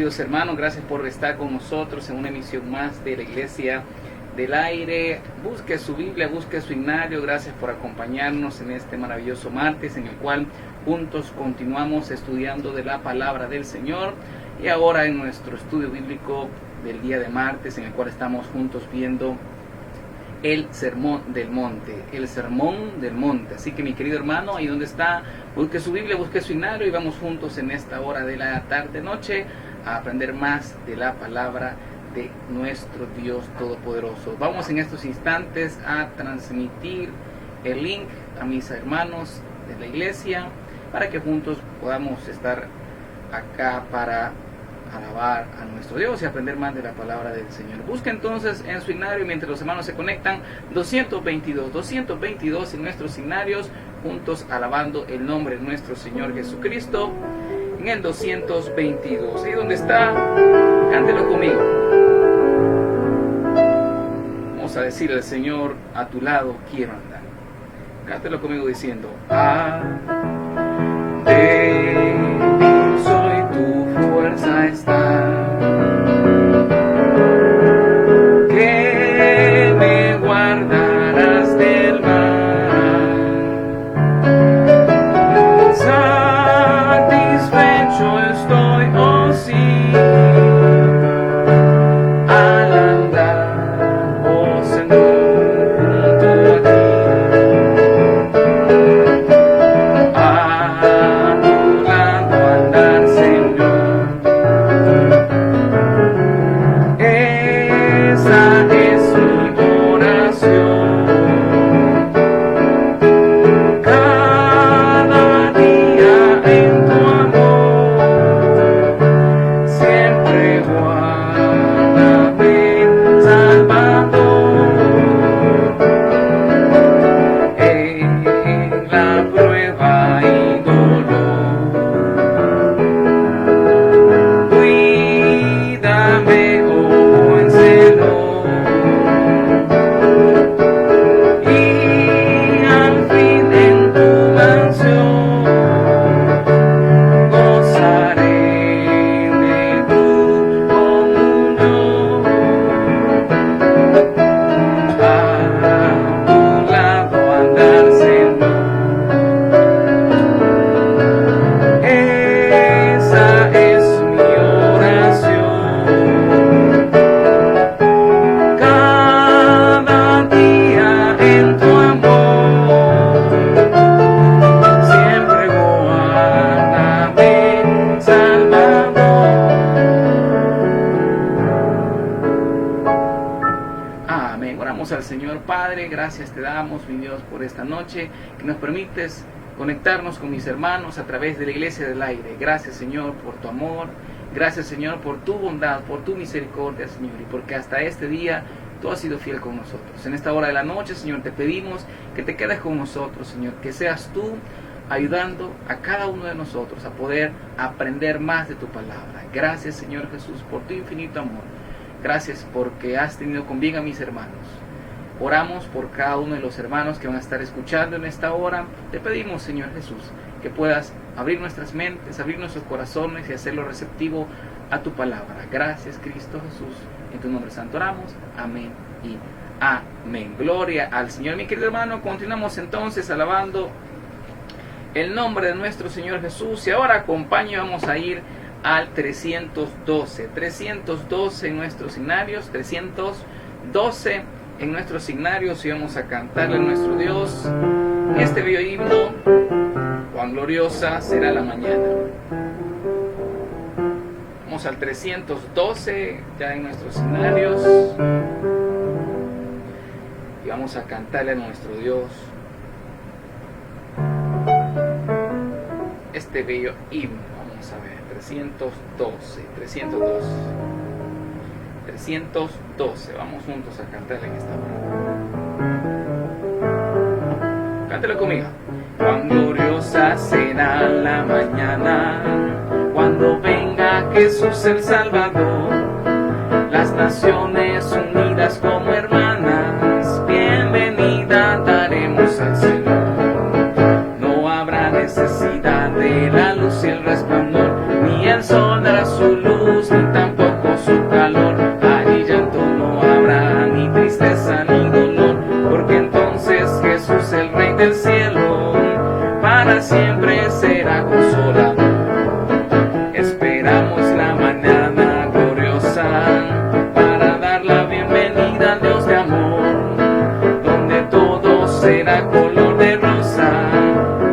queridos hermanos, gracias por estar con nosotros en una emisión más de la Iglesia del Aire. Busque su Biblia, busque su himnario. Gracias por acompañarnos en este maravilloso martes en el cual juntos continuamos estudiando de la palabra del Señor. Y ahora en nuestro estudio bíblico del día de martes, en el cual estamos juntos viendo el Sermón del Monte, el Sermón del Monte. Así que mi querido hermano, ahí donde está, busque su Biblia, busque su himnario y vamos juntos en esta hora de la tarde-noche a aprender más de la palabra de nuestro Dios Todopoderoso. Vamos en estos instantes a transmitir el link a mis hermanos de la iglesia para que juntos podamos estar acá para alabar a nuestro Dios y aprender más de la palabra del Señor. Busca entonces en su himnario, mientras los hermanos se conectan, 222 en nuestros himnarios, juntos alabando el nombre de nuestro Señor Jesucristo, en el 222. Ahí donde está, cántelo conmigo. Vamos a decirle al Señor: a tu lado quiero andar. Cántelo conmigo diciendo: soy tu fuerza está, que me guardarás del mal. Satisfecho estoy, oh sí, al andar, oh Señor, junto a ti. Al Señor. Padre, gracias te damos, mi Dios, por esta noche que nos permites conectarnos con mis hermanos a través de la Iglesia del Aire. Gracias, Señor, por tu amor. Gracias, Señor, por tu bondad, por tu misericordia, Señor, y porque hasta este día tú has sido fiel con nosotros. En esta hora de la noche, Señor, te pedimos que te quedes con nosotros, Señor, que seas tú ayudando a cada uno de nosotros a poder aprender más de tu palabra. Gracias, Señor Jesús, por tu infinito amor. Gracias porque has tenido con bien a mis hermanos. Oramos por cada uno de los hermanos que van a estar escuchando en esta hora. Te pedimos, Señor Jesús, que puedas abrir nuestras mentes, abrir nuestros corazones y hacerlo receptivo a tu palabra. Gracias, Cristo Jesús. En tu nombre santo oramos. Amén y amén. Gloria al Señor. Mi querido hermano, continuamos entonces alabando el nombre de nuestro Señor Jesús. Y ahora vamos a ir al 312. 312 en nuestros himnarios. 312 en nuestros signarios, y vamos a cantarle a nuestro Dios este bello himno: cuán gloriosa será la mañana. Vamos al 312 ya en nuestros signarios y vamos a cantarle a nuestro Dios este bello himno. Vamos a ver, 312, vamos juntos a cantarle en esta hora. Cántelo conmigo. Cuán gloriosa será la mañana cuando venga Jesús el Salvador. Las naciones unidas como hermanas, bienvenida daremos al Señor. No habrá necesidad de la luz y el resplandor, ni el sol dará su luz, ni para siempre será consolador. Esperamos la mañana gloriosa para dar la bienvenida al Dios de amor, donde todo será color de rosa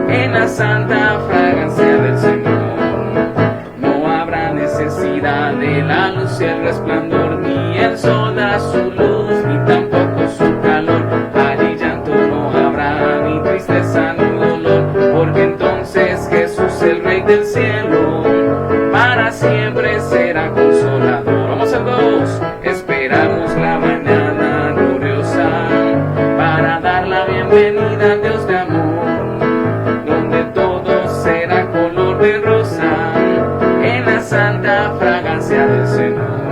en la santa fragancia del Señor. No habrá necesidad de la luz y el resplandor, ni el sol dará su luz, ni tampoco su calor. Allí llanto no habrá, ni tristeza ni dolor, porque entonces Jesús, el Rey del cielo, para siempre será consolador. Vamos al 2. Esperamos la mañana gloriosa para dar la bienvenida al Dios de amor, donde todo será color de rosa en la santa fragancia del Señor.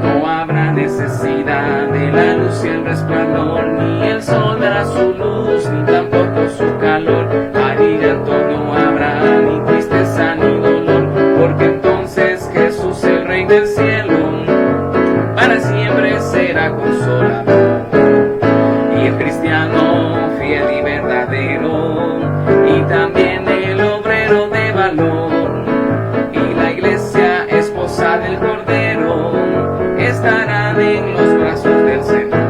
No habrá necesidad de la luz y el resplandor, ni el sol dará su luz, ni tampoco su calor. Allí llanto no habrá, ni tristeza ni dolor, porque entonces Jesús, el Rey del cielo, para siempre será consolador. Y el cristiano fiel y verdadero, y también el obrero de valor, y la iglesia esposa del Cordero, estarán en los brazos del Señor.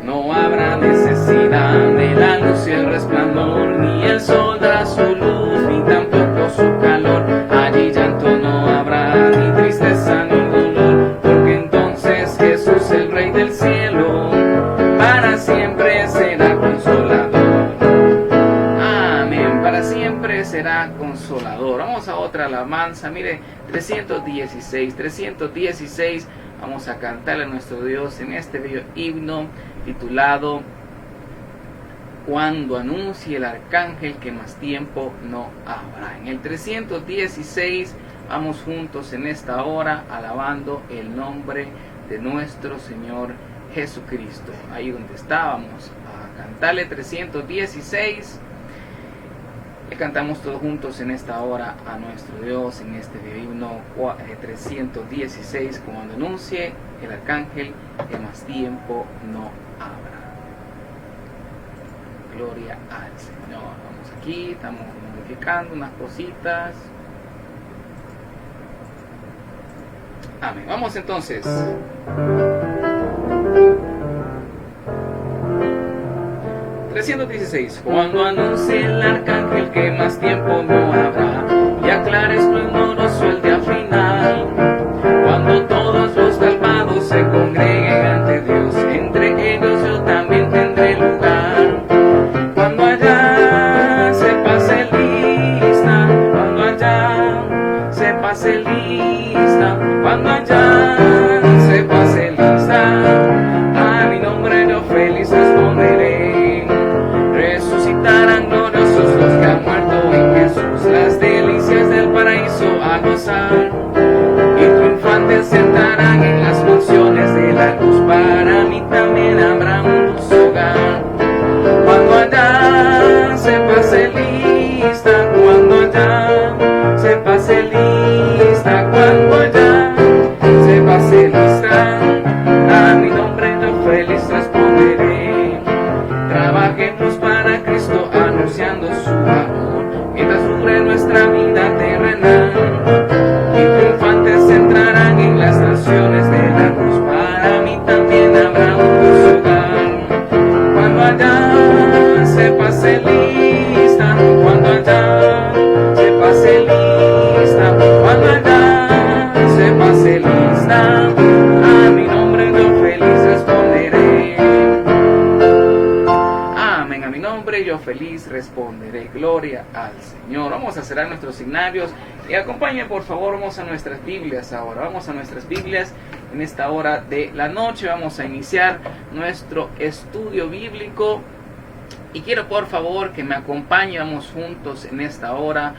No habrá necesidad de la luz y el resplandor, ni el sol dará su luz, ni tampoco su calor. Allí llanto no habrá, ni tristeza ni dolor, porque entonces Jesús, el Rey del cielo, para siempre será consolador. Amén, para siempre será consolador. Vamos a otra alabanza, mire, 316. Vamos a cantarle a nuestro Dios en este bello himno titulado Cuando anuncie el arcángel que más tiempo no habrá. En el 316 vamos juntos en esta hora alabando el nombre de nuestro Señor Jesucristo. Ahí donde estábamos a cantarle 316. Le cantamos todos juntos en esta hora a nuestro Dios en este himno 316, cuando anuncie el arcángel que más tiempo no habrá. Gloria al Señor. Vamos aquí, estamos modificando unas cositas. Amén. Vamos entonces. Cuando anuncie el arcángel que más tiempo no habrá, y aclare esplendoroso el día final, cuando todos los malvados se congreguen ante Dios, entre ellos yo también tendré lugar. Cuando allá se pase lista, cuando allá se pase lista, cuando allá se pase lista, a mi nombre yo feliz responderé. Resucitarán gloriosos los que han muerto en Jesús, las delicias del paraíso a gozar, y triunfantes sentarán en las mansiones de la luz. Para mí también habrá un dulce hogar. Cuando allá se pase lista, cuando allá se pase lista, cuando allá se pase lista, a mi nombre yo feliz responderé. Trabajemos para Cristo anunciando su amor, mientras dure nuestra vida terrenal, y triunfantes entrarán en las naciones de la cruz. Para mí también habrá un dulce hogar. Cuando allá se pase lista, cuando allá se pase lista, cuando allá se pase lista, a mi nombre yo feliz responderé. Amén, a mi nombre yo feliz responderé. Gloria al Señor. Vamos a cerrar nuestros signarios y acompáñenme por favor, vamos a nuestras Biblias ahora. Vamos a nuestras Biblias en esta hora de la noche. Vamos a iniciar nuestro estudio bíblico y quiero por favor que me acompañen, vamos juntos en esta hora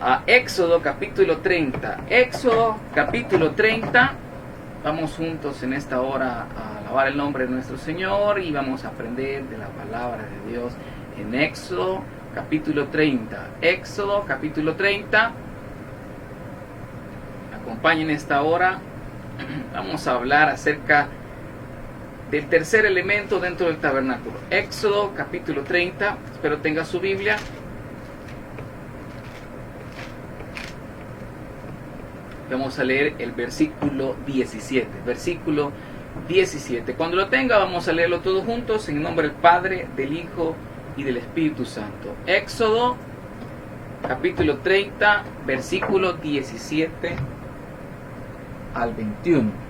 a Éxodo capítulo 30. Éxodo capítulo 30. Vamos juntos en esta hora a alabar el nombre de nuestro Señor y vamos a aprender de la palabra de Dios en Éxodo capítulo 30. Éxodo capítulo 30. Me acompañen esta hora. Vamos a hablar acerca del tercer elemento dentro del tabernáculo. Éxodo capítulo 30, espero tenga su Biblia. Vamos a leer el versículo 17. Versículo 17. Cuando lo tenga, vamos a leerlo todos juntos en el nombre del Padre, del Hijo y del Espíritu Santo. Éxodo capítulo 30, versículo 17 al 21.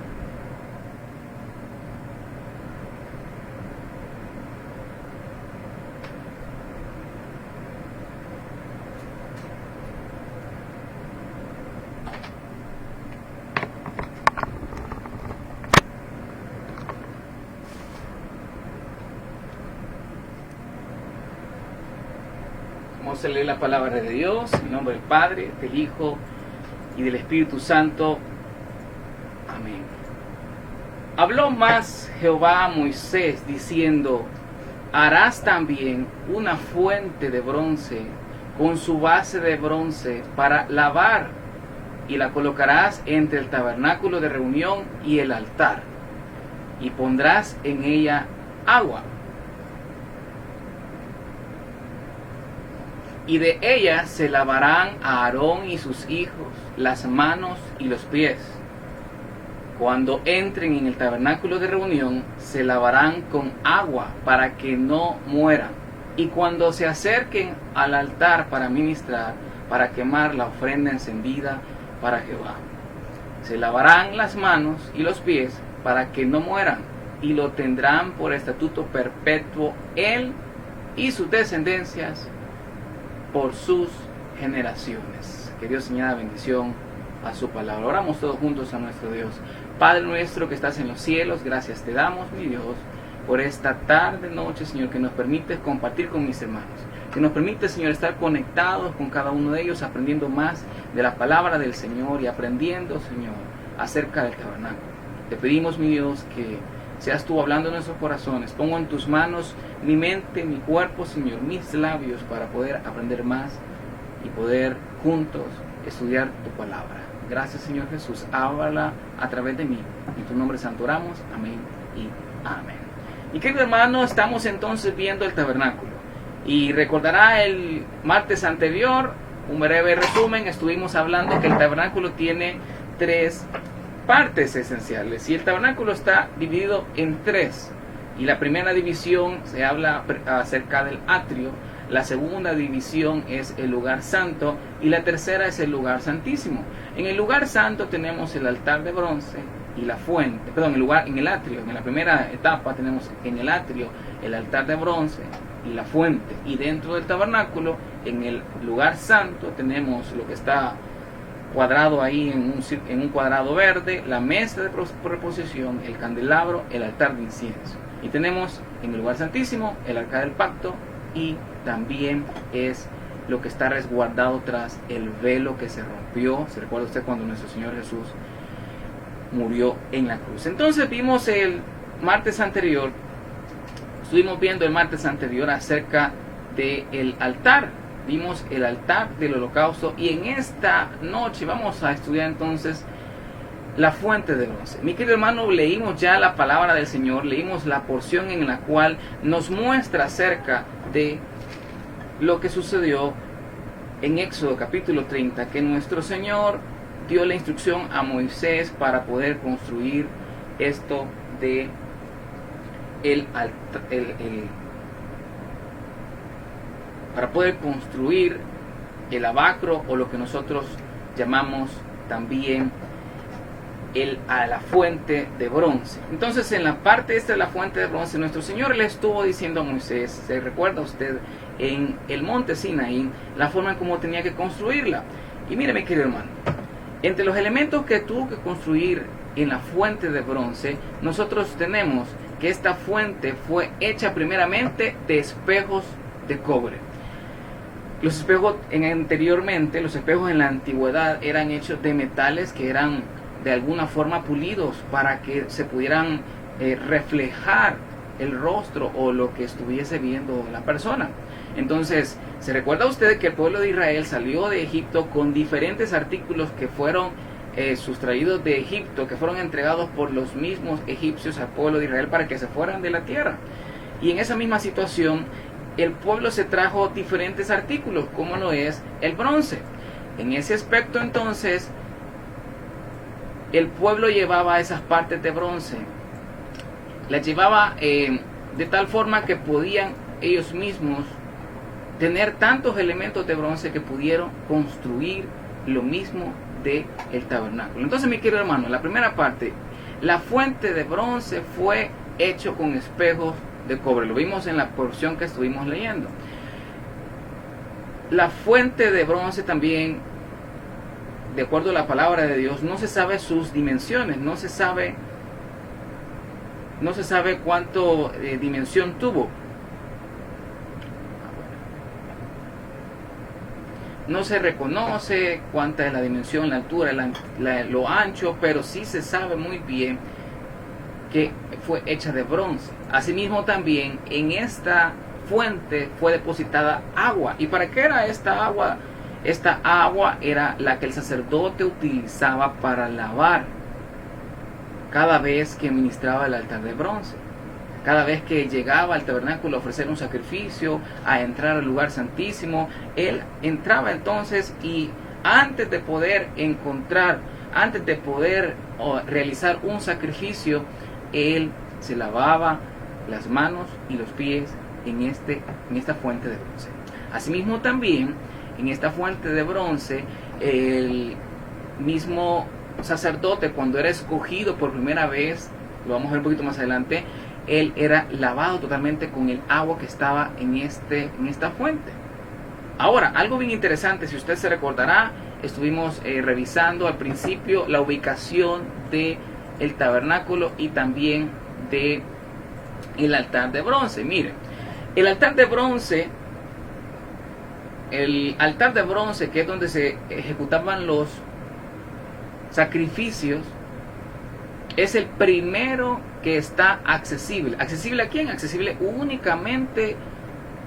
Vamos a leer la palabra de Dios en nombre del Padre, del Hijo y del Espíritu Santo. Amén. Habló más Jehová a Moisés diciendo: harás también una fuente de bronce con su base de bronce para lavar, y la colocarás entre el tabernáculo de reunión y el altar, y pondrás en ella agua. Y de ella se lavarán a Aarón y sus hijos las manos y los pies. Cuando entren en el tabernáculo de reunión, se lavarán con agua para que no mueran. Y cuando se acerquen al altar para ministrar, para quemar la ofrenda encendida para Jehová, se lavarán las manos y los pies para que no mueran, y lo tendrán por estatuto perpetuo él y sus descendencias por sus generaciones. Que Dios añada bendición a su palabra. Oramos todos juntos a nuestro Dios. Padre nuestro que estás en los cielos, gracias te damos, mi Dios, por esta tarde, noche, Señor, que nos permite compartir con mis hermanos, que nos permite, Señor, estar conectados con cada uno de ellos, aprendiendo más de la palabra del Señor y aprendiendo, Señor, acerca del tabernáculo. Te pedimos, mi Dios, que seas tú hablando en nuestros corazones. Pongo en tus manos mi mente, mi cuerpo, Señor, mis labios, para poder aprender más y poder juntos estudiar tu palabra. Gracias, Señor Jesús. Háblala a través de mí. En tu nombre santo oramos. Amén y amén. Y querido hermano, estamos entonces viendo el tabernáculo. Y recordará el martes anterior, un breve resumen, estuvimos hablando que el tabernáculo tiene tres partes esenciales, y el tabernáculo está dividido en tres. Y la primera división se habla acerca del atrio, la segunda división es el lugar santo, y la tercera es el lugar santísimo. En el lugar santo tenemos el altar de bronce y la fuente, en el atrio, en la primera etapa tenemos en el atrio el altar de bronce y la fuente, y dentro del tabernáculo, en el lugar santo, tenemos lo que está cuadrado ahí en un cuadrado verde, la mesa de proposición, el candelabro, el altar de incienso. Y tenemos en el lugar santísimo el arca del pacto, y también es lo que está resguardado tras el velo que se rompió. ¿Se recuerda usted cuando nuestro Señor Jesús murió en la cruz? Entonces vimos el martes anterior, estuvimos viendo el martes anterior acerca del altar. Vimos el altar del holocausto, y en esta noche vamos a estudiar entonces la fuente de bronce. Mi querido hermano, leímos ya la palabra del Señor, leímos la porción en la cual nos muestra acerca de lo que sucedió en Éxodo capítulo 30, que nuestro Señor dio la instrucción a Moisés para poder construir esto de para poder construir el lavacro, o lo que nosotros llamamos también a la fuente de bronce. Entonces, en la parte esta de la fuente de bronce, nuestro Señor le estuvo diciendo a Moisés, se recuerda usted, en el monte Sinaí, la forma en cómo tenía que construirla. Y mire, mi querido hermano, entre los elementos que tuvo que construir en la fuente de bronce, nosotros tenemos que esta fuente fue hecha primeramente de espejos de cobre. Los espejos anteriormente, los espejos en la antigüedad eran hechos de metales que eran de alguna forma pulidos para que se pudieran reflejar el rostro o lo que estuviese viendo la persona. Entonces, ¿se recuerda usted que el pueblo de Israel salió de Egipto con diferentes artículos que fueron sustraídos de Egipto, que fueron entregados por los mismos egipcios al pueblo de Israel para que se fueran de la tierra. Y en esa misma situación, el pueblo se trajo diferentes artículos, como lo es el bronce. En ese aspecto, entonces, el pueblo llevaba esas partes de bronce, las llevaba de tal forma que podían ellos mismos tener tantos elementos de bronce que pudieron construir lo mismo del tabernáculo. Entonces, mi querido hermano, la primera parte, la fuente de bronce fue hecho con espejos de cobre. Lo vimos en la porción que estuvimos leyendo. La fuente de bronce también, de acuerdo a la palabra de Dios, no se sabe sus dimensiones, no se sabe cuánto dimensión tuvo. No se reconoce cuánta es la dimensión, la altura, lo ancho, pero sí se sabe muy bien que fue hecha de bronce. Asimismo, también en esta fuente fue depositada agua. ¿Y para qué era esta agua? Esta agua era la que el sacerdote utilizaba para lavar cada vez que ministraba el altar de bronce. Cada vez que llegaba al tabernáculo a ofrecer un sacrificio, a entrar al lugar santísimo, él entraba entonces, y antes de poder realizar un sacrificio, él se lavaba las manos y los pies en esta fuente de bronce. Asimismo, también en esta fuente de bronce, el mismo sacerdote, cuando era escogido por primera vez, lo vamos a ver un poquito más adelante, él era lavado totalmente con el agua que estaba en esta fuente. Ahora, algo bien interesante, si usted se recordará, estuvimos revisando al principio la ubicación del tabernáculo y también del altar de bronce. Mire, el altar de bronce, que es donde se ejecutaban los sacrificios, es el primero que está accesible. ¿Accesible a quién? Accesible únicamente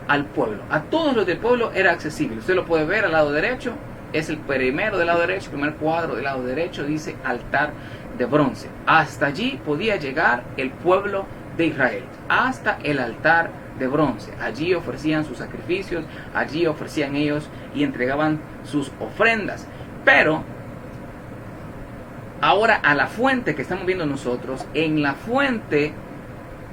al pueblo. A todos los del pueblo era accesible. Usted lo puede ver al lado derecho. Es el primero del lado derecho, el primer cuadro del lado derecho dice altar de bronce. Hasta allí podía llegar el pueblo de Israel. Hasta el altar de bronce. Allí ofrecían sus sacrificios. Allí ofrecían ellos y entregaban sus ofrendas. Pero ahora a la fuente que estamos viendo nosotros, en la fuente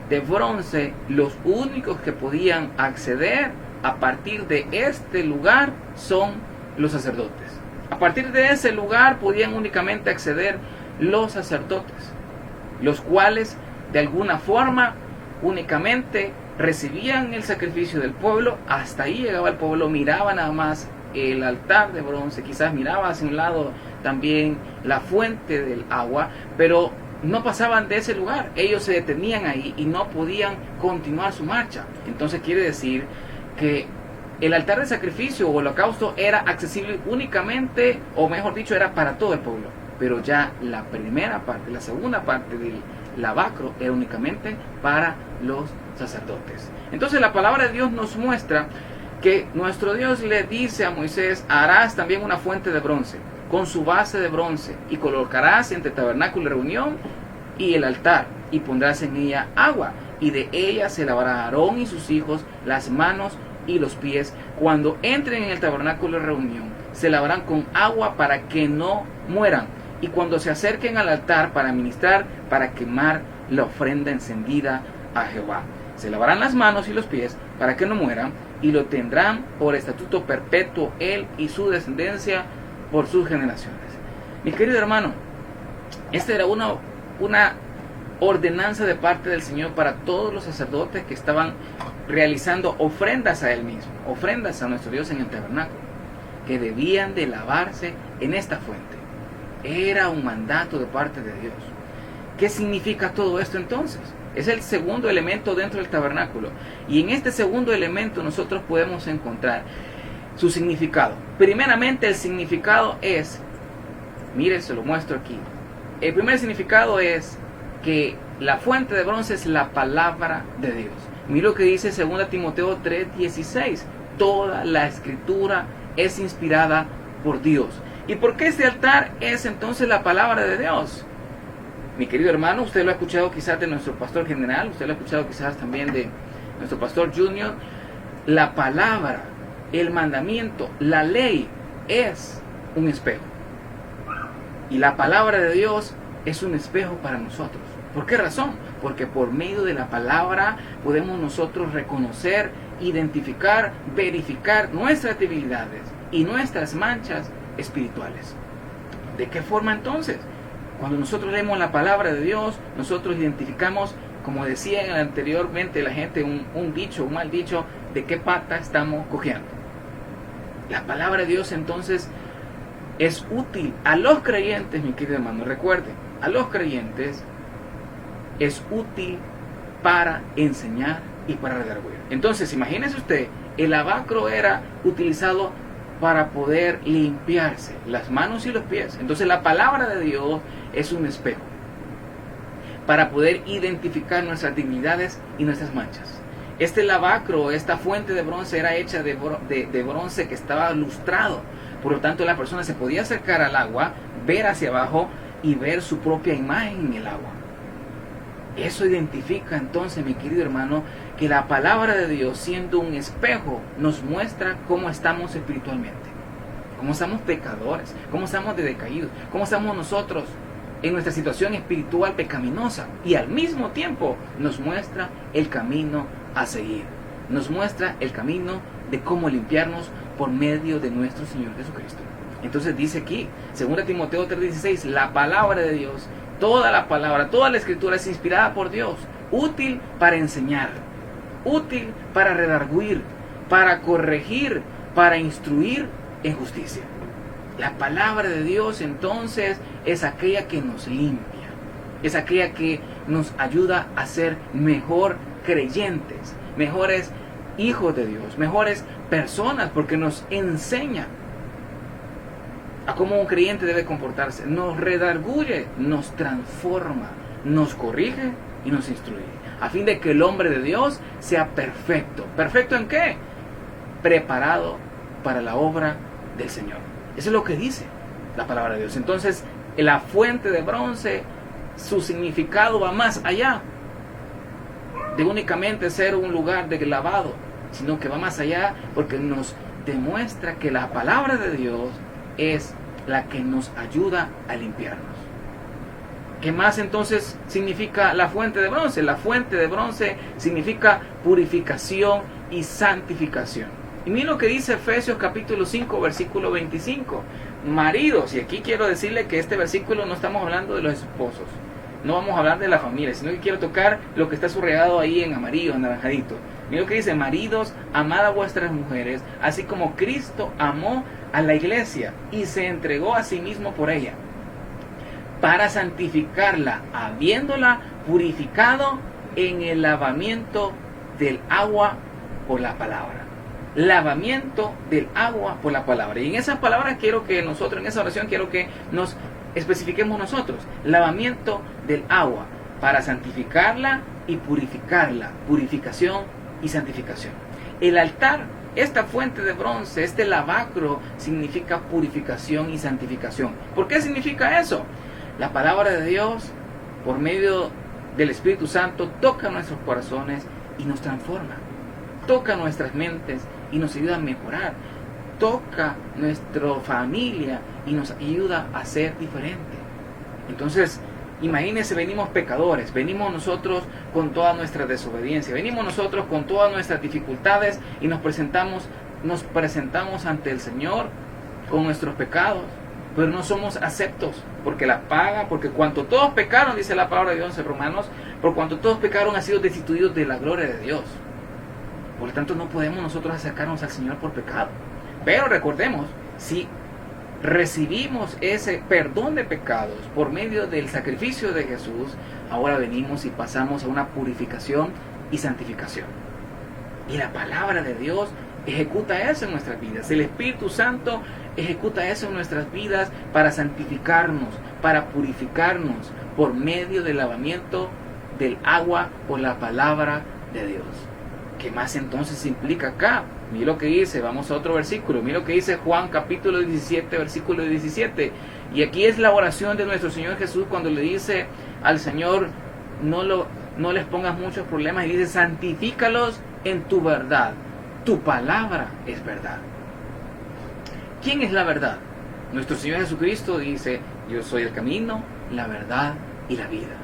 de bronce, los únicos que podían acceder a partir de este lugar son los sacerdotes. A partir de ese lugar podían únicamente acceder los sacerdotes, los cuales de alguna forma únicamente recibían el sacrificio del pueblo. Hasta ahí llegaba el pueblo, miraba nada más el altar de bronce, quizás miraba hacia un lado también la fuente del agua, pero no pasaban de ese lugar. Ellos se detenían ahí y no podían continuar su marcha. Entonces quiere decir que el altar de sacrificio o holocausto era accesible únicamente, o mejor dicho, era para todo el pueblo. Pero ya la segunda parte del lavacro era únicamente para los sacerdotes. Entonces la palabra de Dios nos muestra que nuestro Dios le dice a Moisés: harás también una fuente de bronce, con su base de bronce, y colocarás entre el tabernáculo de reunión y el altar, y pondrás en ella agua, y de ella se lavará Aarón y sus hijos las manos y los pies cuando entren en el tabernáculo de reunión. Se lavarán con agua para que no mueran, y cuando se acerquen al altar para ministrar, para quemar la ofrenda encendida a Jehová. Se lavarán las manos y los pies para que no mueran, y lo tendrán por estatuto perpetuo él y su descendencia por sus generaciones. Mi querido hermano, esta era una ordenanza de parte del Señor para todos los sacerdotes que estaban realizando ofrendas a Él mismo, ofrendas a nuestro Dios en el tabernáculo, que debían de lavarse en esta fuente. Era un mandato de parte de Dios. ¿Qué significa todo esto entonces? Es el segundo elemento dentro del tabernáculo, y en este segundo elemento nosotros podemos encontrar su significado. Primeramente, el significado es, mire, se lo muestro aquí. El primer significado es que la fuente de bronce es la palabra de Dios. Mire lo que dice 2 Timoteo 3:16. Toda la escritura es inspirada por Dios. ¿Y por qué este altar es entonces la palabra de Dios? Mi querido hermano, usted lo ha escuchado quizás de nuestro pastor general, usted lo ha escuchado quizás también de nuestro pastor junior. La palabra, el mandamiento, la ley es un espejo. Y la palabra de Dios es un espejo para nosotros. ¿Por qué razón? Porque por medio de la palabra podemos nosotros reconocer, identificar, verificar nuestras debilidades y nuestras manchas espirituales. ¿De qué forma entonces? Cuando nosotros leemos la palabra de Dios, nosotros identificamos, como decía anteriormente la gente, un dicho, un mal dicho, de qué pata estamos cojeando. La palabra de Dios entonces es útil a los creyentes, mi querido hermano. Recuerden, a los creyentes es útil para enseñar y para redarguir. Entonces, imagínese usted, el lavacro era utilizado para poder limpiarse las manos y los pies. Entonces la palabra de Dios es un espejo para poder identificar nuestras debilidades y nuestras manchas. Este lavacro, esta fuente de bronce era hecha de bronce que estaba lustrado. Por lo tanto, la persona se podía acercar al agua, ver hacia abajo y ver su propia imagen en el agua. Eso identifica entonces, mi querido hermano, que la palabra de Dios, siendo un espejo, nos muestra cómo estamos espiritualmente, cómo estamos pecadores, cómo estamos decaídos, cómo estamos nosotros en nuestra situación espiritual pecaminosa, y al mismo tiempo nos muestra el camino a seguir, nos muestra el camino de cómo limpiarnos por medio de nuestro Señor Jesucristo. Entonces dice aquí, 2 Timoteo 3:16, la palabra de Dios, toda la palabra, toda la escritura es inspirada por Dios, útil para enseñar, útil para redarguir, para corregir, para instruir en justicia. La palabra de Dios entonces es aquella que nos limpia, es aquella que nos ayuda a ser mejor creyentes, mejores hijos de Dios, mejores personas, porque nos enseña a cómo un creyente debe comportarse, nos redarguye, nos transforma, nos corrige y nos instruye, a fin de que el hombre de Dios sea perfecto. ¿Perfecto en qué? Preparado para la obra del Señor. Eso es lo que dice la palabra de Dios. Entonces, la fuente de bronce, su significado va más allá de únicamente ser un lugar de lavado, sino que va más allá porque nos demuestra que la palabra de Dios es la que nos ayuda a limpiarnos. ¿Qué más entonces significa la fuente de bronce? La fuente de bronce significa purificación y santificación. Y miren lo que dice Efesios capítulo 5, versículo 25. Maridos, y aquí quiero decirle que este versículo no estamos hablando de los esposos, no vamos a hablar de la familia, sino que quiero tocar lo que está subrayado ahí en amarillo, anaranjadito. Miren lo que dice: maridos, amad a vuestras mujeres, así como Cristo amó a la iglesia y se entregó a sí mismo por ella, para santificarla, habiéndola purificado en el lavamiento del agua por la palabra. Lavamiento del agua por la palabra. Y en esas palabras quiero que nosotros, en esa oración quiero que nos especifiquemos nosotros. Lavamiento del agua para santificarla y purificarla. Purificación y santificación. El altar, esta fuente de bronce, este lavacro, significa purificación y santificación. ¿Por qué significa eso? La palabra de Dios, por medio del Espíritu Santo, toca nuestros corazones y nos transforma. Toca nuestras mentes y nos ayuda a mejorar. Toca nuestra familia y nos ayuda a ser diferente. Entonces, imagínense, venimos pecadores, venimos nosotros con toda nuestra desobediencia, venimos nosotros con todas nuestras dificultades y nos presentamos ante el Señor con nuestros pecados, pero no somos aceptos, porque la paga, porque cuanto todos pecaron, dice la palabra de Dios en Romanos, por cuanto todos pecaron han sido destituidos de la gloria de Dios. Por lo tanto, no podemos nosotros acercarnos al Señor por pecado. Pero recordemos, si recibimos ese perdón de pecados por medio del sacrificio de Jesús, ahora venimos y pasamos a una purificación y santificación. Y la palabra de Dios ejecuta eso en nuestras vidas. El Espíritu Santo ejecuta eso en nuestras vidas para santificarnos, para purificarnos por medio del lavamiento del agua por la palabra de Dios. ¿Qué más entonces implica acá? Mira lo que dice, vamos a otro versículo. Mira lo que dice Juan capítulo 17, versículo 17. Y aquí es la oración de nuestro Señor Jesús cuando le dice al Señor, no les pongas muchos problemas. Y dice, santifícalos en tu verdad. Tu palabra es verdad. ¿Quién es la verdad? Nuestro Señor Jesucristo dice, yo soy el camino, la verdad y la vida.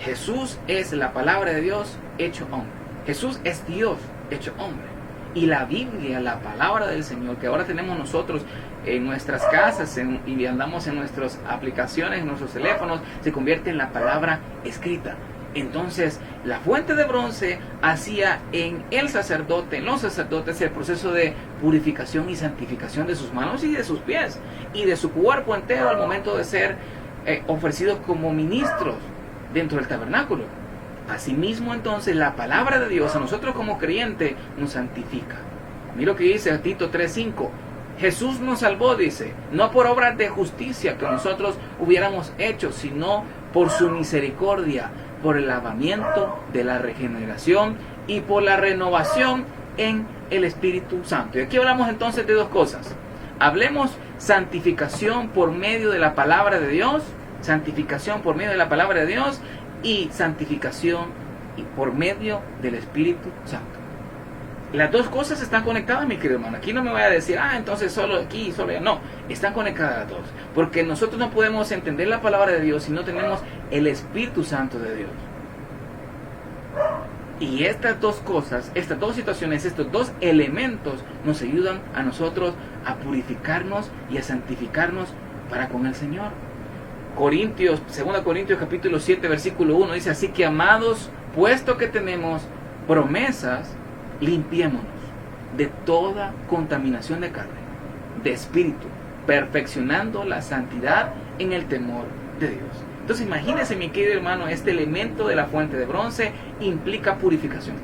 Jesús es la palabra de Dios hecho hombre. Jesús es Dios hecho hombre. Y la Biblia, la palabra del Señor, que ahora tenemos nosotros en nuestras casas y andamos en nuestras aplicaciones, en nuestros teléfonos, se convierte en la palabra escrita. Entonces, la fuente de bronce hacía en los sacerdotes, el proceso de purificación y santificación de sus manos y de sus pies y de su cuerpo entero al momento de ser ofrecidos como ministros dentro del tabernáculo. Asimismo, entonces, la palabra de Dios a nosotros como creyentes nos santifica. Mira lo que dice Tito 3:5. Jesús nos salvó, dice, no por obras de justicia que nosotros hubiéramos hecho, sino por su misericordia, por el lavamiento de la regeneración y por la renovación en el Espíritu Santo. Y aquí hablamos entonces de dos cosas. Hablemos santificación por medio de la palabra de Dios, santificación por medio de la palabra de Dios y santificación y por medio del Espíritu Santo. Las dos cosas están conectadas, mi querido hermano. Aquí no me voy a decir, entonces solo aquí, solo allá. No, están conectadas las dos. Porque nosotros no podemos entender la palabra de Dios si no tenemos el Espíritu Santo de Dios. Y estas dos cosas, estas dos situaciones, estos dos elementos nos ayudan a nosotros a purificarnos y a santificarnos para con el Señor. 2 Corintios capítulo 7, versículo 1 dice, así que amados, puesto que tenemos promesas, limpiémonos de toda contaminación de carne, de espíritu, perfeccionando la santidad en el temor de Dios. Entonces imagínense, mi querido hermano, este elemento de la fuente de bronce implica purificación,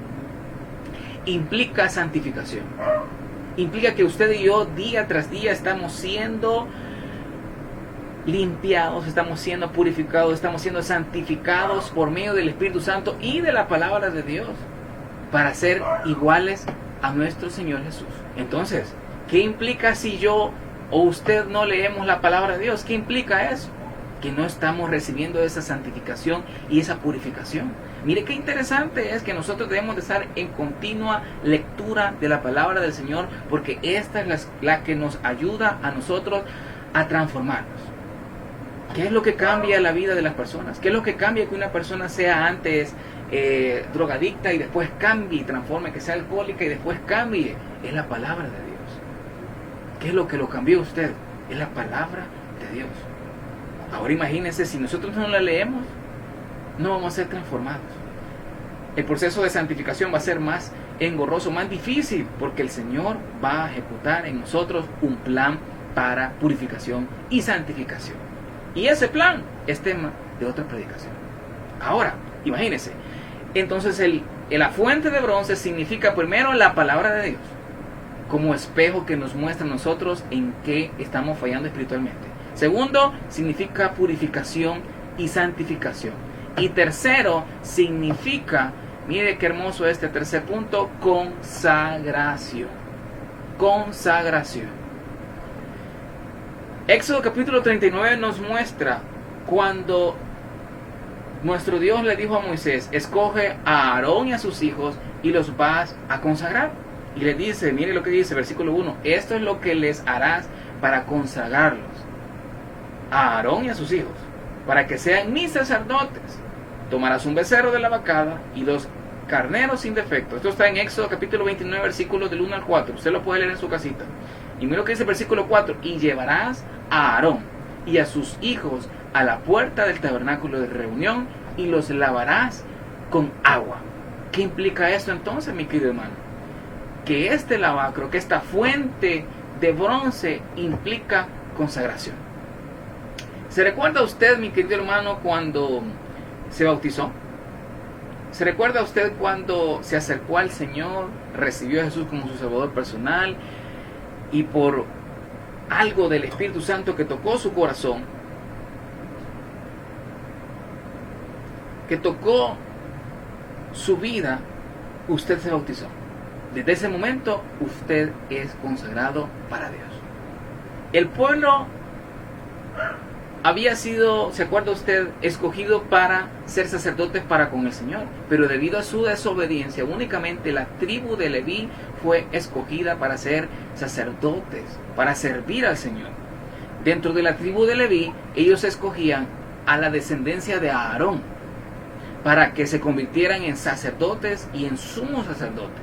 implica santificación, implica que usted y yo día tras día estamos siendo limpiados, estamos siendo purificados, estamos siendo santificados por medio del Espíritu Santo y de la palabra de Dios, para ser iguales a nuestro Señor Jesús. Entonces, ¿qué implica si yo o usted no leemos la palabra de Dios? ¿Qué implica eso? Que no estamos recibiendo esa santificación y esa purificación. Mire qué interesante es que nosotros debemos de estar en continua lectura de la palabra del Señor, porque esta es la que nos ayuda a nosotros a transformarnos. ¿Qué es lo que cambia la vida de las personas? ¿Qué es lo que cambia que una persona sea antes drogadicta y después cambie y transforme, que sea alcohólica y después cambie? Es la palabra de Dios. ¿Qué es lo que lo cambió a usted? Es la palabra de Dios. Ahora imagínense, si nosotros no la leemos, no vamos a ser transformados. El proceso de santificación va a ser más engorroso, más difícil, porque el Señor va a ejecutar en nosotros un plan para purificación y santificación. Y ese plan es tema de otra predicación. Ahora, imagínense, entonces la fuente de bronce significa primero la palabra de Dios, como espejo que nos muestra a nosotros en qué estamos fallando espiritualmente. Segundo, significa purificación y santificación. Y tercero, significa, mire qué hermoso este tercer punto, consagración. Consagración. Éxodo capítulo 39 nos muestra cuando nuestro Dios le dijo a Moisés, escoge a Aarón y a sus hijos y los vas a consagrar. Y le dice, mire lo que dice, versículo 1, esto es lo que les harás para consagrarlos, a Aarón y a sus hijos, para que sean mis sacerdotes. Tomarás un becerro de la vacada y 2 carneros sin defecto. Esto está en Éxodo capítulo 29, versículos del 1 al 4. Usted lo puede leer en su casita. Y mira lo que dice el versículo 4. Y llevarás a Aarón y a sus hijos a la puerta del tabernáculo de reunión y los lavarás con agua. ¿Qué implica esto entonces, mi querido hermano? Que este lavacro, que esta fuente de bronce implica consagración. ¿Se recuerda usted, mi querido hermano, cuando se bautizó? ¿Se recuerda usted cuando se acercó al Señor, recibió a Jesús como su Salvador personal y por algo del Espíritu Santo que tocó su corazón, que tocó su vida, usted se bautizó? Desde ese momento usted es consagrado para Dios. El pueblo había sido, ¿se acuerda usted?, escogido para ser sacerdotes para con el Señor. Pero debido a su desobediencia, únicamente la tribu de Leví fue escogida para ser sacerdotes, para servir al Señor. Dentro de la tribu de Leví, ellos escogían a la descendencia de Aarón para que se convirtieran en sacerdotes y en sumos sacerdotes.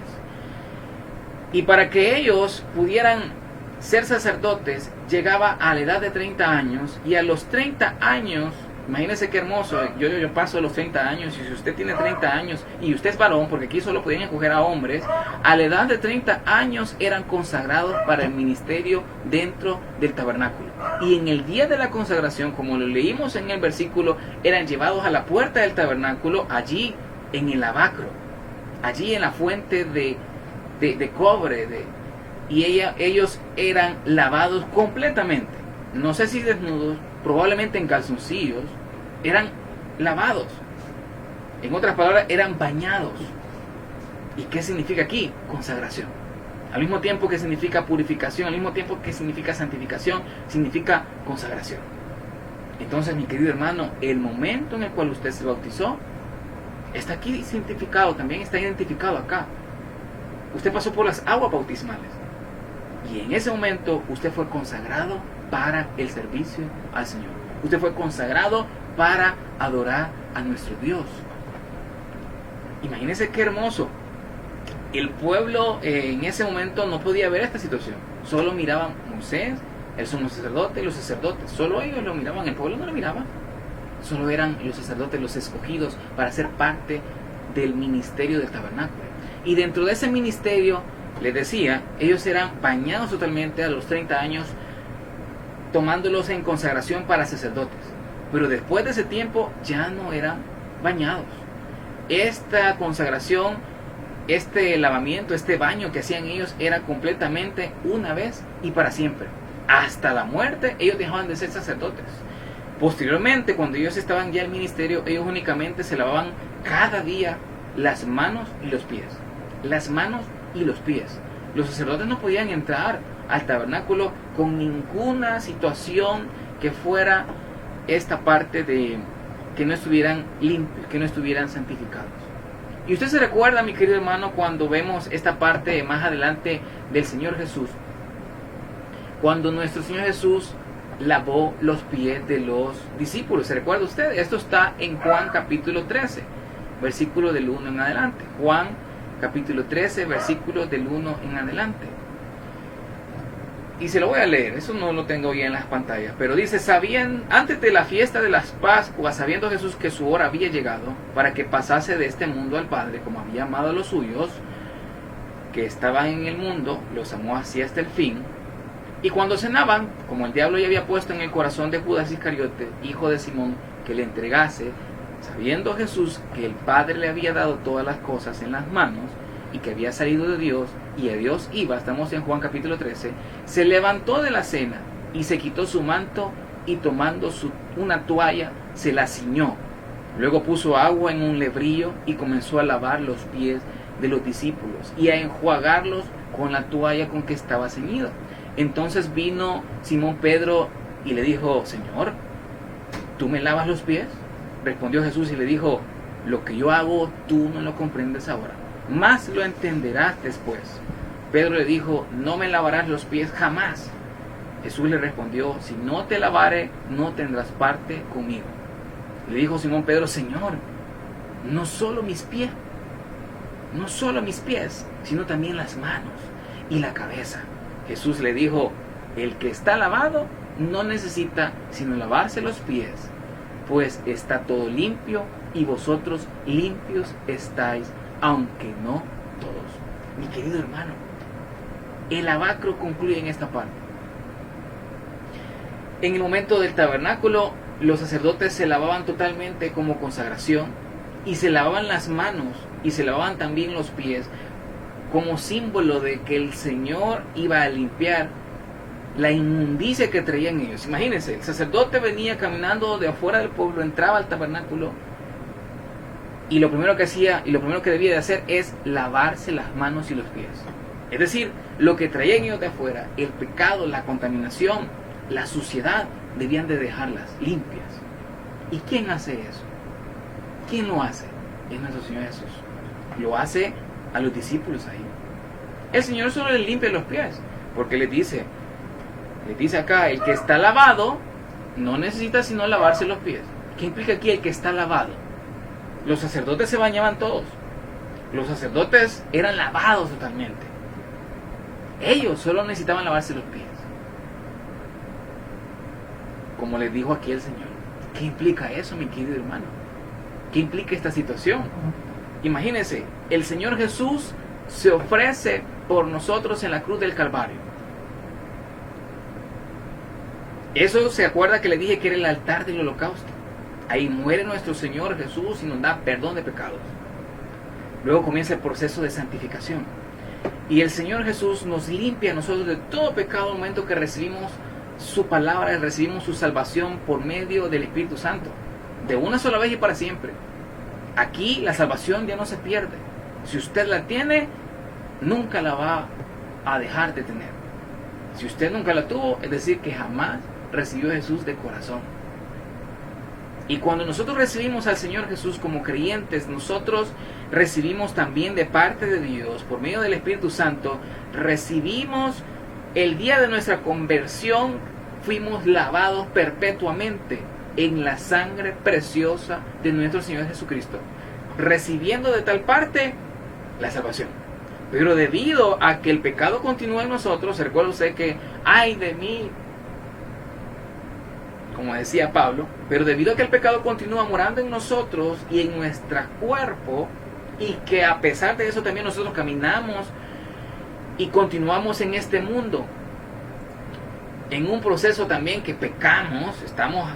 Y para que ellos pudieran ser sacerdotes, llegaba a la edad de 30 años, y a los 30 años, imagínense qué hermoso, yo paso los 30 años, y si usted tiene 30 años, y usted es varón, porque aquí solo podían escoger a hombres, a la edad de 30 años eran consagrados para el ministerio dentro del tabernáculo. Y en el día de la consagración, como lo leímos en el versículo, eran llevados a la puerta del tabernáculo, allí en el lavacro, allí en la fuente de cobre, y ellos eran lavados completamente. No sé si desnudos, probablemente en calzoncillos, eran lavados. En otras palabras, eran bañados. ¿Y qué significa aquí? Consagración. Al mismo tiempo que significa purificación, al mismo tiempo que significa santificación, significa consagración. Entonces, mi querido hermano, el momento en el cual usted se bautizó está aquí identificado, también está identificado acá. Usted pasó por las aguas bautismales. Y en ese momento usted fue consagrado para el servicio al Señor. Usted fue consagrado para adorar a nuestro Dios. Imagínense qué hermoso. El pueblo en ese momento no podía ver esta situación. Solo miraban Moisés, el sumo sacerdote y los sacerdotes. Solo ellos lo miraban, el pueblo no lo miraba. Solo eran los sacerdotes los escogidos para ser parte del ministerio del tabernáculo. Y dentro de ese ministerio, les decía, ellos eran bañados totalmente a los 30 años, tomándolos en consagración para sacerdotes. Pero después de ese tiempo ya no eran bañados. Esta consagración, este lavamiento, este baño que hacían ellos era completamente una vez y para siempre. Hasta la muerte ellos dejaban de ser sacerdotes. Posteriormente, cuando ellos estaban ya en el ministerio, ellos únicamente se lavaban cada día las manos y los pies. Las manos y los pies. Los sacerdotes no podían entrar al tabernáculo con ninguna situación que fuera esta parte de que no estuvieran limpios, que no estuvieran santificados. Y usted se recuerda, mi querido hermano, cuando vemos esta parte más adelante del Señor Jesús, cuando nuestro Señor Jesús lavó los pies de los discípulos. ¿Se recuerda usted? Esto está en Juan capítulo 13, versículo del 1 en adelante. Juan capítulo 13, versículo del 1 en adelante. Y se lo voy a leer, eso no lo tengo bien en las pantallas, pero dice: antes de la fiesta de las Pascuas, sabiendo Jesús que su hora había llegado para que pasase de este mundo al Padre, como había amado a los suyos que estaban en el mundo, los amó así hasta el fin. Y cuando cenaban, como el diablo ya había puesto en el corazón de Judas Iscariote, hijo de Simón, que le entregase, sabiendo Jesús que el Padre le había dado todas las cosas en las manos, y que había salido de Dios, y a Dios iba, estamos en Juan capítulo 13, se levantó de la cena, y se quitó su manto, y tomando una toalla, se la ciñó. Luego puso agua en un lebrillo, y comenzó a lavar los pies de los discípulos, y a enjuagarlos con la toalla con que estaba ceñido. Entonces vino Simón Pedro, y le dijo: Señor, ¿tú me lavas los pies? Respondió Jesús y le dijo: lo que yo hago tú no lo comprendes ahora, mas lo entenderás después. Pedro le dijo: no me lavarás los pies jamás. Jesús le respondió: si no te lavare, no tendrás parte conmigo. Le dijo Simón Pedro: Señor, no solo mis pies, sino también las manos y la cabeza. Jesús le dijo: el que está lavado no necesita sino lavarse los pies, pues está todo limpio, y vosotros limpios estáis, aunque no todos. Mi querido hermano, el lavacro concluye en esta parte. En el momento del tabernáculo, los sacerdotes se lavaban totalmente como consagración, y se lavaban las manos, y se lavaban también los pies, como símbolo de que el Señor iba a limpiar la inmundicia que traían ellos. Imagínense, el sacerdote venía caminando de afuera del pueblo, entraba al tabernáculo, Y lo primero que hacía y lo primero que debía de hacer es lavarse las manos y los pies. Es decir, lo que traían ellos de afuera, el pecado, la contaminación, la suciedad, debían de dejarlas limpias. ¿Y quién hace eso? ¿Quién lo hace? Es nuestro Señor Jesús. Lo hace a los discípulos ahí. El Señor solo les limpia los pies, porque les dice acá, el que está lavado no necesita sino lavarse los pies. ¿Qué implica aquí el que está lavado? Los sacerdotes se bañaban todos. Los sacerdotes eran lavados totalmente. Ellos solo necesitaban lavarse los pies. Como les dijo aquí el Señor. ¿Qué implica eso, mi querido hermano? ¿Qué implica esta situación? Imagínense, el Señor Jesús se ofrece por nosotros en la cruz del Calvario. Eso se acuerda que le dije que era el altar del holocausto. Ahí muere nuestro Señor Jesús y nos da perdón de pecados. Luego comienza el proceso de santificación. Y el Señor Jesús nos limpia a nosotros de todo pecado al momento que recibimos su palabra, recibimos su salvación por medio del Espíritu Santo. De una sola vez y para siempre. Aquí la salvación ya no se pierde. Si usted la tiene, nunca la va a dejar de tener. Si usted nunca la tuvo, es decir, que jamás recibió a Jesús de corazón. Y cuando nosotros recibimos al Señor Jesús como creyentes, nosotros recibimos también de parte de Dios, por medio del Espíritu Santo, recibimos el día de nuestra conversión, fuimos lavados perpetuamente en la sangre preciosa de nuestro Señor Jesucristo, recibiendo de tal parte la salvación. Pero debido a que el pecado continúa en nosotros, recuerda usted que ay de mí, como decía Pablo, pero debido a que el pecado continúa morando en nosotros y en nuestro cuerpo, y que a pesar de eso también nosotros caminamos y continuamos en este mundo, en un proceso también que pecamos, estamos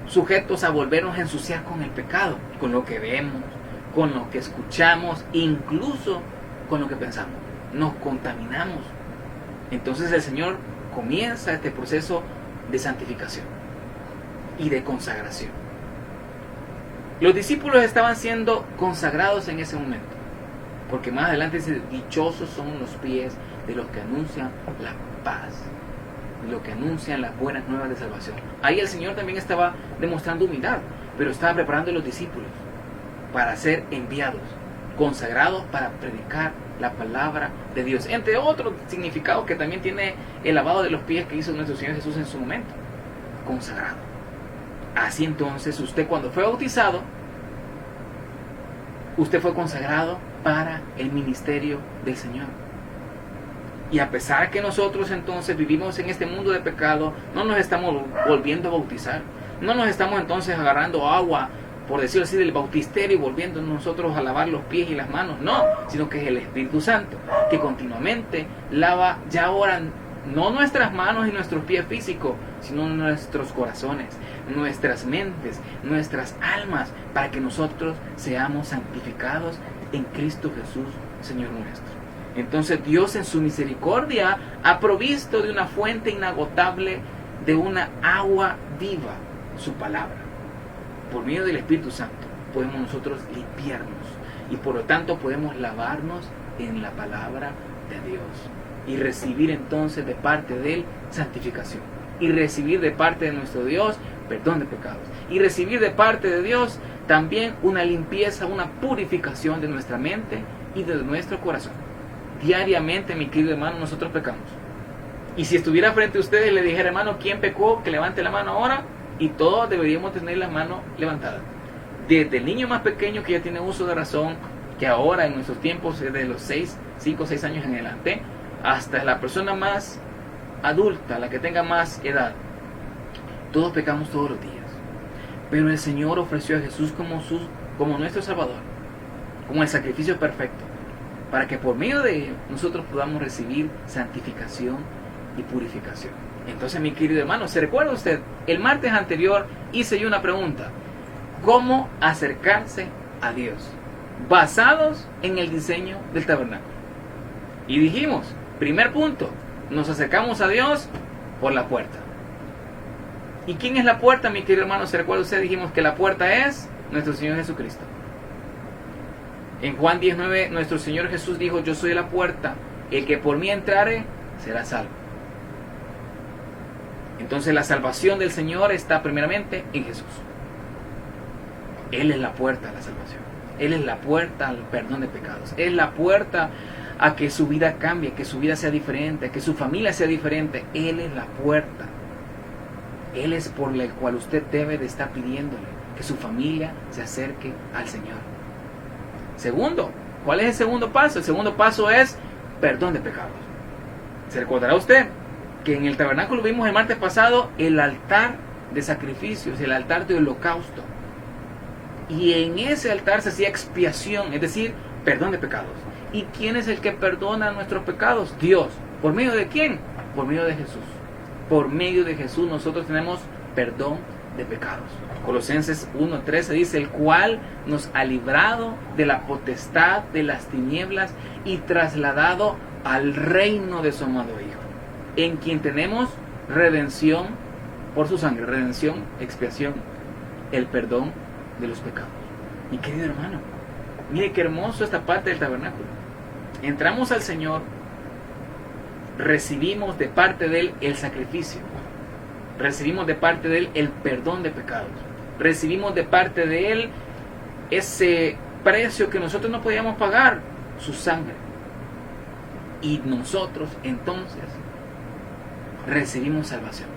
sujetos a volvernos a ensuciar con el pecado, con lo que vemos, con lo que escuchamos, incluso con lo que pensamos. Nos contaminamos. Entonces el Señor comienza este proceso de santificación y de consagración. Los discípulos estaban siendo consagrados en ese momento, porque más adelante dice, dichosos son los pies de los que anuncian la paz, de los que anuncian las buenas nuevas de salvación. Ahí el Señor también estaba demostrando humildad, pero estaba preparando a los discípulos para ser enviados, consagrados para predicar la palabra de Dios, entre otros significados que también tiene el lavado de los pies que hizo nuestro Señor Jesús en su momento, consagrado. Así entonces usted, cuando fue bautizado, usted fue consagrado para el ministerio del Señor. Y a pesar que nosotros entonces vivimos en este mundo de pecado, no nos estamos volviendo a bautizar, no nos estamos entonces agarrando agua, por decirlo así, del bautisterio y volviendo nosotros a lavar los pies y las manos, no, sino que es el Espíritu Santo que continuamente lava ya ahora no nuestras manos y nuestros pies físicos, sino nuestros corazones, nuestras mentes, nuestras almas, para que nosotros seamos santificados en Cristo Jesús, Señor nuestro. Entonces Dios en su misericordia ha provisto de una fuente inagotable, de una agua viva, su palabra. Por medio del Espíritu Santo podemos nosotros limpiarnos y por lo tanto podemos lavarnos en la palabra de Dios y recibir entonces de parte de Él santificación y recibir de parte de nuestro Dios perdón de pecados y recibir de parte de Dios también una limpieza, una purificación de nuestra mente y de nuestro corazón. Diariamente, mi querido hermano, nosotros pecamos. Y si estuviera frente a ustedes y le dijera, hermano, ¿quién pecó? Que levante la mano ahora. Y todos deberíamos tener la mano levantada. Desde el niño más pequeño que ya tiene uso de razón, que ahora en nuestros tiempos es de los 5 o 6 años en adelante, hasta la persona más adulta, la que tenga más edad. Todos pecamos todos los días. Pero el Señor ofreció a Jesús como nuestro Salvador, como el sacrificio perfecto, para que por medio de él nosotros podamos recibir santificación y purificación. Entonces, mi querido hermano, ¿se recuerda usted? El martes anterior hice yo una pregunta. ¿Cómo acercarse a Dios? Basados en el diseño del tabernáculo. Y dijimos, primer punto, nos acercamos a Dios por la puerta. ¿Y quién es la puerta, mi querido hermano? ¿Se recuerda usted? Dijimos que la puerta es nuestro Señor Jesucristo. En Juan 19, nuestro Señor Jesús dijo: yo soy la puerta, el que por mí entrare será salvo. Entonces la salvación del Señor está primeramente en Jesús. Él es la puerta a la salvación. Él es la puerta al perdón de pecados. Él es la puerta a que su vida cambie, que su vida sea diferente, que su familia sea diferente. Él es la puerta. Él es por el cual usted debe de estar pidiéndole que su familia se acerque al Señor. Segundo, ¿cuál es el segundo paso? El segundo paso es perdón de pecados. ¿Se recordará usted que en el tabernáculo vimos el martes pasado el altar de sacrificios, el altar de holocausto? Y en ese altar se hacía expiación, es decir, perdón de pecados. ¿Y quién es el que perdona nuestros pecados? Dios. ¿Por medio de quién? Por medio de Jesús. Por medio de Jesús nosotros tenemos perdón de pecados. Colosenses 1:13 dice: el cual nos ha librado de la potestad de las tinieblas y trasladado al reino de su amado Hijo, en quien tenemos redención por su sangre, redención, expiación, el perdón de los pecados. Mi querido hermano, mire qué hermoso esta parte del tabernáculo. Entramos al Señor, recibimos de parte de Él el sacrificio, recibimos de parte de Él el perdón de pecados, recibimos de parte de Él ese precio que nosotros no podíamos pagar, su sangre. Y nosotros entonces recibimos salvación.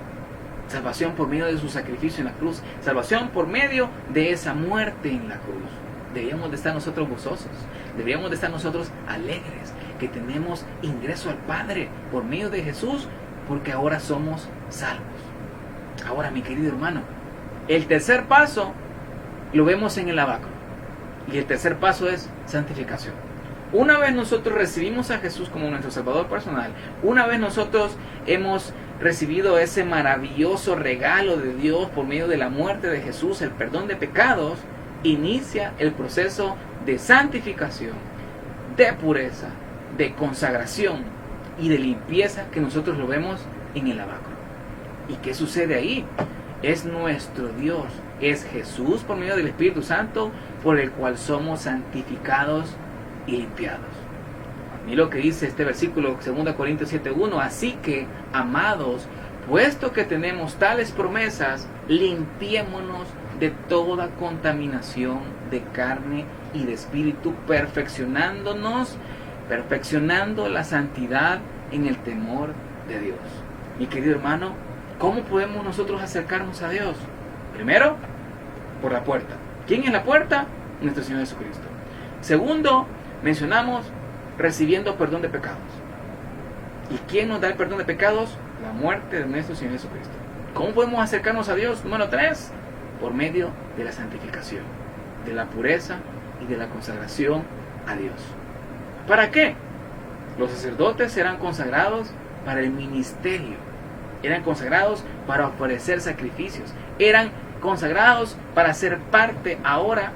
Salvación por medio de su sacrificio en la cruz. Salvación por medio de esa muerte en la cruz. Deberíamos de estar nosotros gozosos. Deberíamos de estar nosotros alegres. Que tenemos ingreso al Padre por medio de Jesús. Porque ahora somos salvos. Ahora, mi querido hermano, el tercer paso lo vemos en el Habacuc. Y el tercer paso es santificación. Una vez nosotros recibimos a Jesús como nuestro Salvador personal, una vez nosotros hemos recibido ese maravilloso regalo de Dios por medio de la muerte de Jesús, el perdón de pecados, inicia el proceso de santificación, de pureza, de consagración y de limpieza que nosotros lo vemos en el Habacuc. ¿Y qué sucede ahí? Es nuestro Dios, es Jesús por medio del Espíritu Santo por el cual somos santificados y limpiados. Y lo que dice este versículo, 2 Corintios 7:1, así que, amados, puesto que tenemos tales promesas, limpiémonos de toda contaminación de carne y de espíritu, perfeccionando la santidad en el temor de Dios. Mi querido hermano, ¿cómo podemos nosotros acercarnos a Dios? Primero, por la puerta. ¿Quién es la puerta? Nuestro Señor Jesucristo. Segundo, mencionamos recibiendo perdón de pecados. ¿Y quién nos da el perdón de pecados? La muerte de nuestro Señor Jesucristo. ¿Cómo podemos acercarnos a Dios? Número 3, por medio de la santificación, de la pureza y de la consagración a Dios. ¿Para qué? Los sacerdotes eran consagrados para el ministerio, eran consagrados para ofrecer sacrificios, eran consagrados para ser parte ahora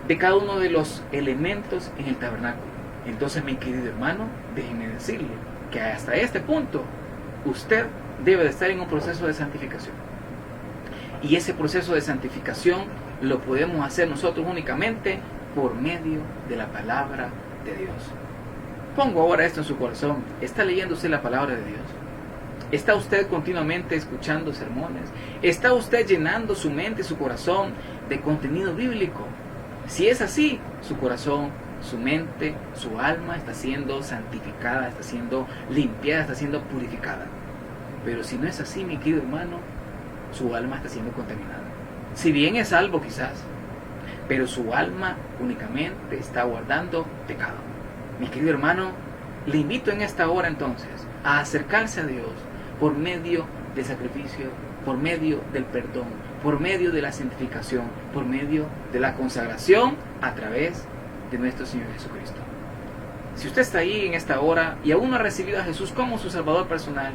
de cada uno de los elementos en el tabernáculo. Entonces, mi querido hermano, déjeme decirle que hasta este punto usted debe de estar en un proceso de santificación. Y ese proceso de santificación lo podemos hacer nosotros únicamente por medio de la palabra de Dios. Pongo ahora esto en su corazón. ¿Está leyendo usted la palabra de Dios? ¿Está usted continuamente escuchando sermones? ¿Está usted llenando su mente y su corazón de contenido bíblico? Si es así, su corazón, su mente, su alma está siendo santificada, está siendo limpiada, está siendo purificada. Pero si no es así, mi querido hermano, su alma está siendo contaminada. Si bien es salvo quizás, pero su alma únicamente está guardando pecado. Mi querido hermano, le invito en esta hora entonces a acercarse a Dios por medio del sacrificio, por medio del perdón, por medio de la santificación, por medio de la consagración a través de nuestro Señor Jesucristo. Si usted está ahí en esta hora y aún no ha recibido a Jesús como su Salvador personal,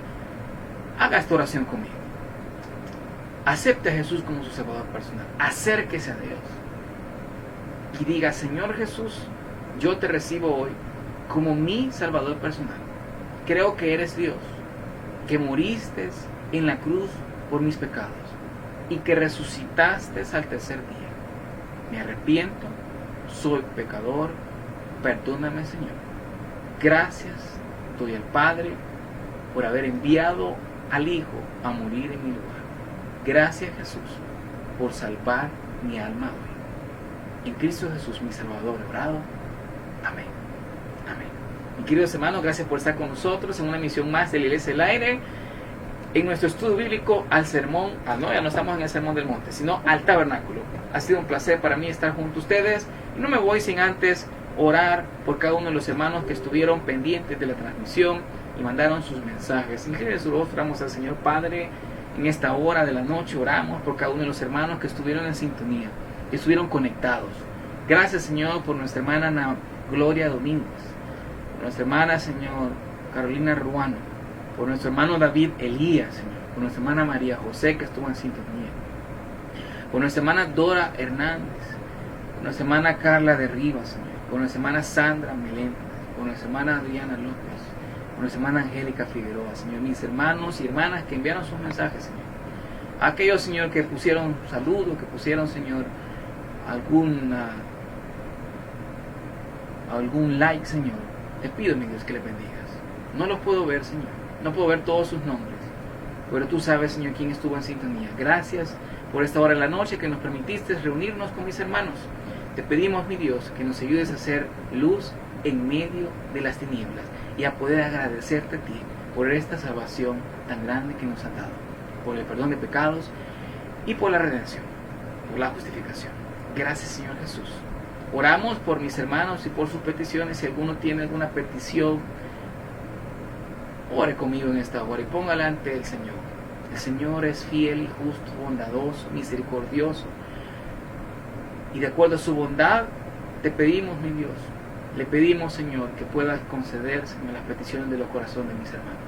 haga esta oración conmigo. Acepte a Jesús como su Salvador personal. Acérquese a Dios y diga: Señor Jesús, yo te recibo hoy como mi Salvador personal. Creo que eres Dios, que moriste en la cruz por mis pecados y que resucitaste al tercer día. Me arrepiento, soy pecador, perdóname, Señor. Gracias doy al Padre por haber enviado al Hijo a morir en mi lugar. Gracias, Jesús, por salvar mi alma hoy. En Cristo Jesús, mi Salvador, he orado. Amén. Amén. Mis queridos hermanos, gracias por estar con nosotros en una emisión más de la Iglesia del Aire, en nuestro estudio bíblico al sermón, ya no estamos en el sermón del monte, sino al tabernáculo. Ha sido un placer para mí estar junto a ustedes y no me voy sin antes orar por cada uno de los hermanos que estuvieron pendientes de la transmisión y mandaron sus mensajes. Inclusive nosotros oramos al Señor Padre en esta hora de la noche, oramos por cada uno de los hermanos que estuvieron en sintonía, que estuvieron conectados. Gracias, Señor, por nuestra hermana Ana Gloria Domínguez, por nuestra hermana, Señor, Carolina Ruano, por nuestro hermano David Elías, Señor, por nuestra hermana María José, que estuvo en sintonía, por nuestra hermana Dora Hernández, por nuestra hermana Carla de Rivas, Señor, por nuestra hermana Sandra Meléndez, por nuestra hermana Adriana López, por nuestra hermana Angélica Figueroa, Señor, mis hermanos y hermanas que enviaron sus mensajes, Señor, aquellos, Señor, que pusieron saludos, que pusieron, Señor, algún like, Señor, te pido, mi Dios, que les bendigas. No los puedo ver, Señor, no puedo ver todos sus nombres, pero tú sabes, Señor, quién estuvo en sintonía. Gracias por esta hora de la noche que nos permitiste reunirnos con mis hermanos. Te pedimos, mi Dios, que nos ayudes a hacer luz en medio de las tinieblas y a poder agradecerte a ti por esta salvación tan grande que nos has dado, por el perdón de pecados y por la redención, por la justificación. Gracias, Señor Jesús. Oramos por mis hermanos y por sus peticiones. Si alguno tiene alguna petición, ore conmigo en esta hora y póngala ante el Señor. El Señor es fiel y justo, bondadoso, misericordioso. Y de acuerdo a su bondad, te pedimos, mi Dios, le pedimos, Señor, que puedas conceder, Señor, las peticiones de los corazones de mis hermanos.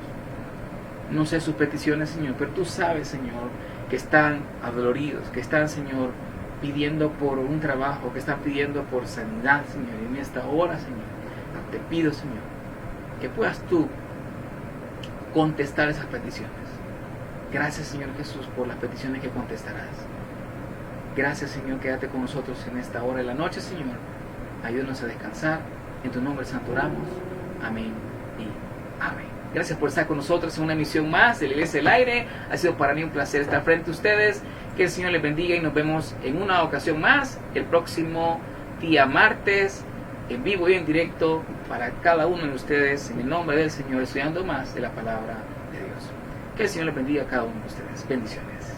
No sé sus peticiones, Señor, pero tú sabes, Señor, que están adoloridos, que están, Señor, pidiendo por un trabajo, que están pidiendo por sanidad, Señor. Y en esta hora, Señor, te pido, Señor, que puedas tú contestar esas peticiones. Gracias, Señor Jesús, por las peticiones que contestarás. Gracias, Señor, quédate con nosotros en esta hora de la noche, Señor. Ayúdanos a descansar. En tu nombre santo oramos. Amén y amén. Gracias por estar con nosotros en una emisión más de la Iglesia del Aire. Ha sido para mí un placer estar frente a ustedes. Que el Señor les bendiga y nos vemos en una ocasión más el próximo día martes, en vivo y en directo para cada uno de ustedes, en el nombre del Señor, estudiando más de la palabra de Dios. Que el Señor les bendiga a cada uno de ustedes. Bendiciones.